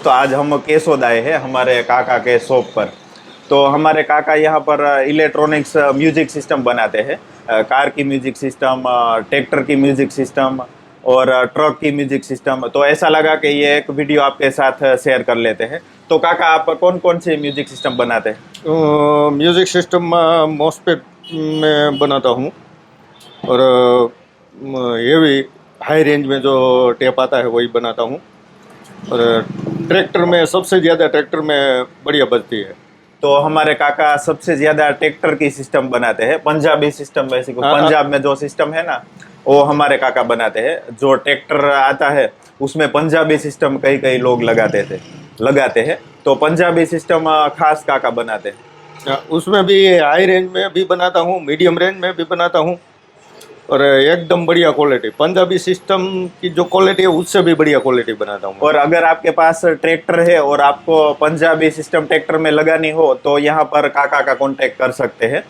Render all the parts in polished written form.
तो आज हम केसोद आए हैं हमारे काका के शॉप पर। तो हमारे काका यहाँ पर इलेक्ट्रॉनिक्स म्यूजिक सिस्टम बनाते हैं। कार की म्यूजिक सिस्टम, ट्रैक्टर की म्यूजिक सिस्टम और ट्रक की म्यूजिक सिस्टम। तो ऐसा लगा कि ये एक वीडियो आपके साथ शेयर कर लेते हैं। तो काका, आप कौन कौन से म्यूजिक सिस्टम बनाते हैं? म्यूज़िक सिस्टम मॉसफेट में बनाता हूँ। और ये भी हाई रेंज में जो टेप आता है वही बनाता हूँ। और ट्रैक्टर में सबसे ज़्यादा ट्रैक्टर में बढ़िया बजती है। तो हमारे काका सबसे ज्यादा ट्रैक्टर की सिस्टम बनाते हैं, पंजाबी सिस्टम। वैसे को हाँ, पंजाब में जो सिस्टम है ना, वो हमारे काका बनाते हैं। जो ट्रैक्टर आता है उसमें पंजाबी सिस्टम कई कई लोग लगाते हैं। तो पंजाबी सिस्टम खास काका बनाते हैं। उसमें भी हाई रेंज में भी बनाता हूँ, मीडियम रेंज में भी बनाता हूँ। और एकदम बढ़िया क्वालिटी, पंजाबी सिस्टम की जो क्वालिटी है उससे भी बढ़िया क्वालिटी बनाता हूँ। और अगर आपके पास ट्रैक्टर है और आपको पंजाबी सिस्टम ट्रैक्टर में लगानी हो तो यहाँ पर काका का कांटेक्ट कर सकते हैं।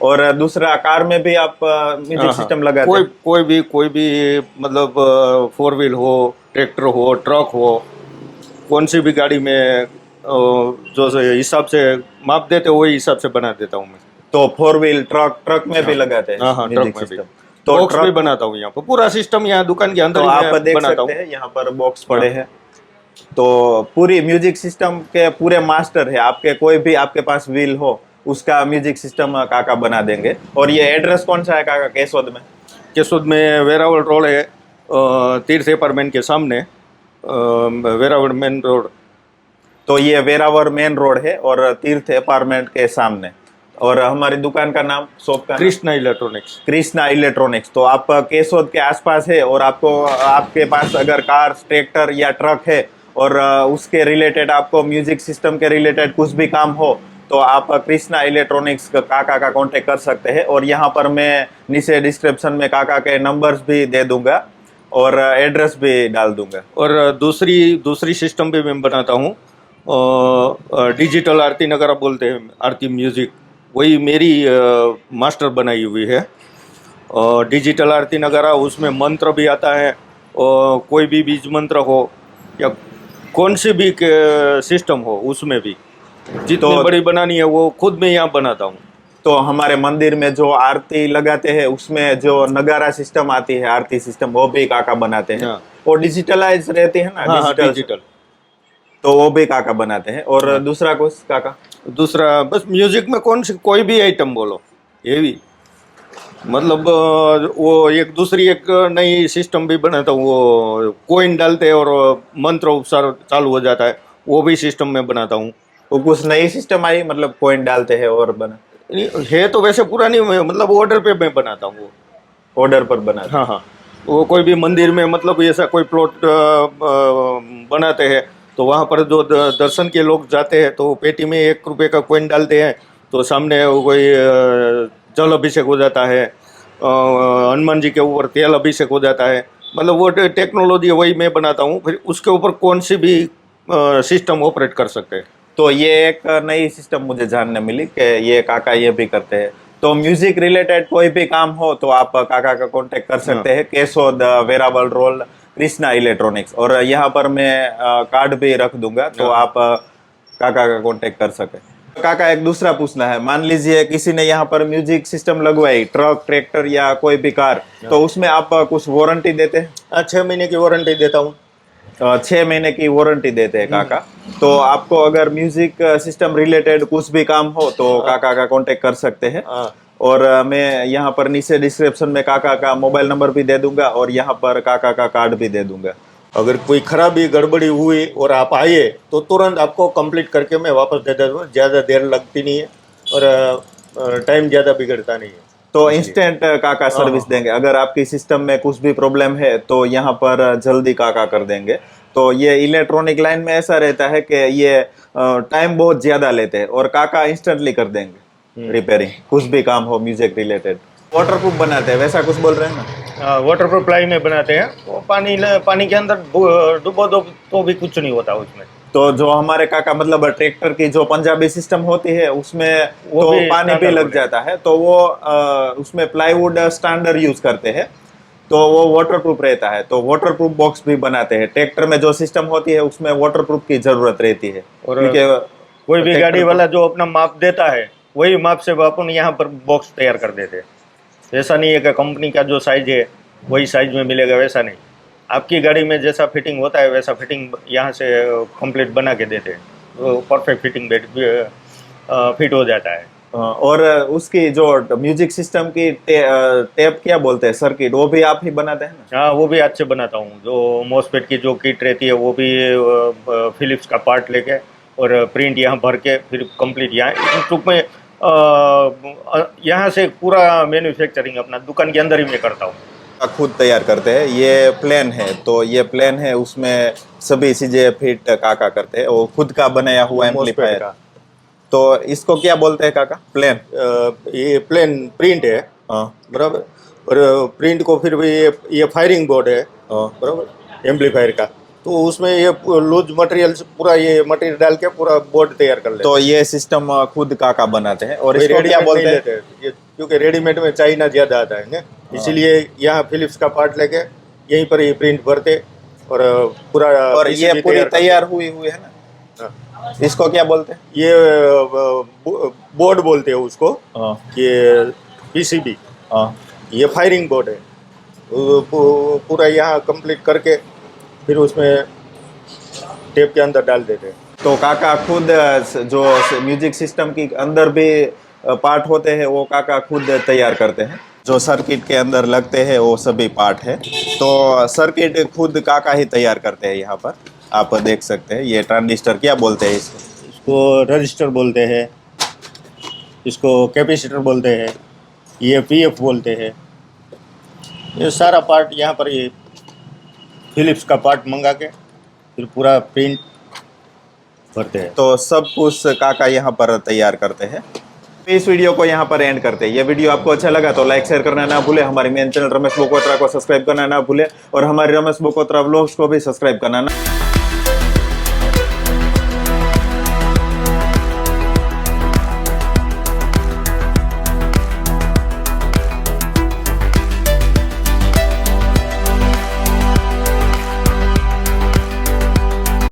और दूसरा, कार में भी आप म्यूजिक हाँ हाँ, सिस्टम लगाते कोई हैं? कोई भी मतलब फोर व्हील हो, ट्रैक्टर हो, ट्रक हो, कौन सी भी गाड़ी में जो से हिसाब से माप देते वही हिसाब से बना देता हूँ मैं। तो फोर व्हील ट्रक में भी हाँ लगाते हैं हाँ हाँ, ट्रक म्यूजिक में भी सिस्टम? तो बॉक्स भी ट्रक, बनाता हूँ यहाँ पर, पूरा सिस्टम यहाँ दुकान के तो अंदर ही आप मैं देख बनाता सकते हूँ। हैं यहाँ पर बॉक्स पड़े हैं। तो पूरी म्यूजिक सिस्टम के पूरे मास्टर है। आपके कोई भी आपके पास व्हील हो उसका म्यूजिक सिस्टम काका बना देंगे। और ये एड्रेस कौन सा है काका, केसोद में? केसोद में वेरावल रोड है, तीर्थ अपार्टमेंट के सामने, वेरावल मेन रोड। तो ये वेरावर मेन रोड है और तीर्थ अपार्टमेंट के सामने। और हमारी दुकान का नाम, शॉप का नाम? कृष्णा इलेक्ट्रॉनिक्स। कृष्णा इलेक्ट्रॉनिक्स। तो आप केसोद के आसपास है और आपको, आपके पास अगर कार, ट्रैक्टर या ट्रक है और उसके रिलेटेड आपको म्यूजिक सिस्टम के रिलेटेड कुछ भी काम हो तो आप कृष्णा इलेक्ट्रॉनिक्स काका का कांटेक्ट कर सकते हैं। और यहाँ पर मैं नीचे डिस्क्रिप्शन में काका के नंबर्स भी दे दूंगा और एड्रेस भी डाल दूंगा। और दूसरी दूसरी सिस्टम भी मैं बनाता हूँ, डिजिटल आरती नगारा बोलते हैं, आरती म्यूजिक, वही मेरी मास्टर बनाई हुई है। और डिजिटल आरती नगारा, उसमें मंत्र भी आता है, और कोई भी बीज मंत्र हो या कौन सी भी सिस्टम हो उसमें भी जितनी तो बड़ी बनानी है वो खुद मैं यहाँ बनाता हूँ। तो हमारे मंदिर में जो आरती लगाते हैं उसमें जो नगारा सिस्टम आती है, आरती सिस्टम, वो भी काका बनाते हैं। हाँ वो डिजिटलाइज रहती है ना, हाँ हाँ, डिजिटल। डिजिटल। तो वो भी काका बनाते हैं। और हाँ, दूसरा कुछ काका? दूसरा बस म्यूजिक में कौन सी कोई भी आइटम बोलो, ये भी मतलब वो एक दूसरी एक नई सिस्टम भी बनाता हूँ, वो कोइन डालते हैं और मंत्र उपचार चालू हो जाता है, वो भी सिस्टम में बनाता हूँ। वो कुछ नई सिस्टम आई, मतलब पॉइंट डालते हैं और बना, है तो वैसे पुरानी मतलब ऑर्डर पे मैं बनाता हूँ वो। ऑर्डर पर बनाते हाँ हैं? हाँ, वो कोई भी मंदिर में मतलब ऐसा कोई प्लॉट बनाते हैं, तो वहाँ पर जो दर्शन के लोग जाते हैं तो वो पेटी में 1 रुपये का कॉइन डालते हैं, तो सामने वो कोई जल अभिषेक हो जाता है, हनुमान जी के ऊपर तेल अभिषेक हो जाता है। मतलब वो टेक्नोलॉजी वही मैं बनाता हूँ, फिर उसके ऊपर कौन सी भी सिस्टम ऑपरेट कर सकते हैं। तो ये एक नई सिस्टम मुझे जानने मिली कि ये काका ये भी करते हैं। तो म्यूजिक रिलेटेड कोई भी काम हो तो आप काका का कांटेक्ट कर हाँ सकते हैं। Keshod, Veraval road, Krishna electronics. और यहाँ पर मैं कार्ड भी रख दूंगा तो हाँ आप काका का कांटेक्ट कर सके। काका, एक दूसरा पूछना है। मान लीजिए किसी ने यहाँ पर म्यूजिक सिस्टम लगवाई, ट्रक, ट्रैक्टर या कोई भी कार, तो उसमें आप कुछ वारंटी देते हैं? हाँ, 6 महीने की वारंटी देता हूँ। 6 महीने की वारंटी देते हैं काका। तो आपको अगर म्यूजिक सिस्टम रिलेटेड कुछ भी काम हो तो हाँ काका का कांटेक्ट कर सकते हैं। हाँ और मैं यहाँ पर नीचे डिस्क्रिप्शन में काका का मोबाइल नंबर भी दे दूंगा और यहाँ पर काका का कार्ड भी दे दूंगा। अगर कोई खराबी गड़बड़ी हुई और आप आए तो तुरंत आपको कंप्लीट करके मैं वापस दे देता हूँ, ज़्यादा देर लगती नहीं है और टाइम ज़्यादा बिगड़ता नहीं है। तो इसलिए इंस्टेंट काका हाँ सर्विस हाँ हाँ देंगे। अगर आपकी सिस्टम में कुछ भी प्रॉब्लम है तो यहाँ पर जल्दी काका कर देंगे। तो ये इलेक्ट्रॉनिक लाइन में ऐसा रहता है कि ये टाइम बहुत ज्यादा लेते हैं और काका इंस्टेंटली कर देंगे रिपेयरिंग, कुछ भी काम हो म्यूजिक रिलेटेड। वाटर प्रूफ बनाते हैं, वैसा कुछ बोल रहे हैं ना? वाटर प्रूफ प्लाई में बनाते हैं, वो पानी के अंदर डुबो दो तो भी कुछ नहीं होता उसमें। तो जो हमारे काका, मतलब ट्रैक्टर की जो पंजाबी सिस्टम होती है उसमें वो तो भी पानी भी स्टैंडर्ड लग बोले। जाता है, तो वो उसमें प्लाईवुड स्टैंडर्ड यूज करते हैं। तो वो वाटरप्रूफ रहता है, तो वाटरप्रूफ बॉक्स भी बनाते हैं। ट्रैक्टर में जो सिस्टम होती है उसमें वाटरप्रूफ की जरूरत रहती है, और क्योंकि कोई भी ट्रैक्टर गाड़ी को- वाला जो अपना माप देता है वही माप से वो अपन यहाँ पर बॉक्स तैयार कर देते हैं। ऐसा नहीं है कि कंपनी का जो साइज है वही साइज में मिलेगा, वैसा नहीं। आपकी गाड़ी में जैसा फिटिंग होता है वैसा फिटिंग यहाँ से कंप्लीट बना के देते हैं, तो परफेक्ट फिटिंग बेड फिट हो जाता है। और उसकी जो म्यूजिक सिस्टम की टेप क्या बोलते हैं, सर्किट, वो भी आप ही बनाते हैं ना? हाँ, वो भी आज से बनाता हूँ। जो मॉसफेट की जो किट रहती है वो भी फिलिप्स का पार्ट लेके और प्रिंट यहाँ भर के फिर कंप्लीट यहाँ टूक में यहाँ से पूरा मैन्युफैक्चरिंग अपना दुकान के अंदर ही मैं करता हूँ। खुद तैयार करते हैं। ये प्लेन है, तो ये प्लेन है, उसमें सभी चीजें फिट काका करते हैं, वो खुद का बनाया हुआ MOSFET एम्पलीफायर। का तो इसको क्या बोलते हैं काका, प्लेन? ये प्लेन प्रिंट है, हाँ बराबर। और प्रिंट को फिर भी ये फायरिंग बोर्ड है, हाँ। बराबर, एम्पलीफायर का। तो उसमें ये लूज मटेरियल पूरा ये मटेरियल डाल के पूरा बोर्ड तैयार कर लेते तो ये सिस्टम खुद काका बनाते हैं। और हैं। इसको क्या रेडीमेड बोलते नहीं हैं? लेते हैं ये, क्योंकि रेडीमेड में चाइना ज़्यादा आता है ना, इसीलिए यहाँ फिलिप्स का पार्ट लेके यहीं पर ये प्रिंट भरते और पूरा और ये PCB पूरी करते। तैयार हुई हुई है ना, हाँ। इसको क्या बोलते हैं? ये बोर्ड बोलते हैं उसको, हाँ ये PCB, हाँ। ये फायरिंग बोर्ड है। पूरा यहाँ कंप्लीट करके फिर उसमें टेप के अंदर डाल देते हैं। तो काका खुद जो म्यूजिक सिस्टम की अंदर भी पार्ट होते हैं वो काका खुद तैयार करते हैं। जो सर्किट के अंदर लगते हैं वो सभी पार्ट है, तो सर्किट खुद काका ही तैयार करते हैं। यहाँ पर आप देख सकते हैं, ये ट्रांजिस्टर क्या बोलते हैं इसको? इसको रजिस्टर बोलते हैं, इसको कैपेसिटर बोलते हैं, ये PF बोलते हैं। ये सारा पार्ट यहाँ पर ये फिलिप्स का पार्ट मंगा के फिर पूरा प्रिंट भरते हैं। तो सब कुछ काका यहाँ पर तैयार करते हैं। इस वीडियो को यहाँ पर एंड करते हैं। ये वीडियो आपको अच्छा लगा तो लाइक शेयर करना ना भूले, हमारे मेन चैनल रमेश बोकोत्रा को सब्सक्राइब करना ना भूले, और हमारे रमेश बोकोत्रा व्लॉग्स को भी सब्सक्राइब करना ना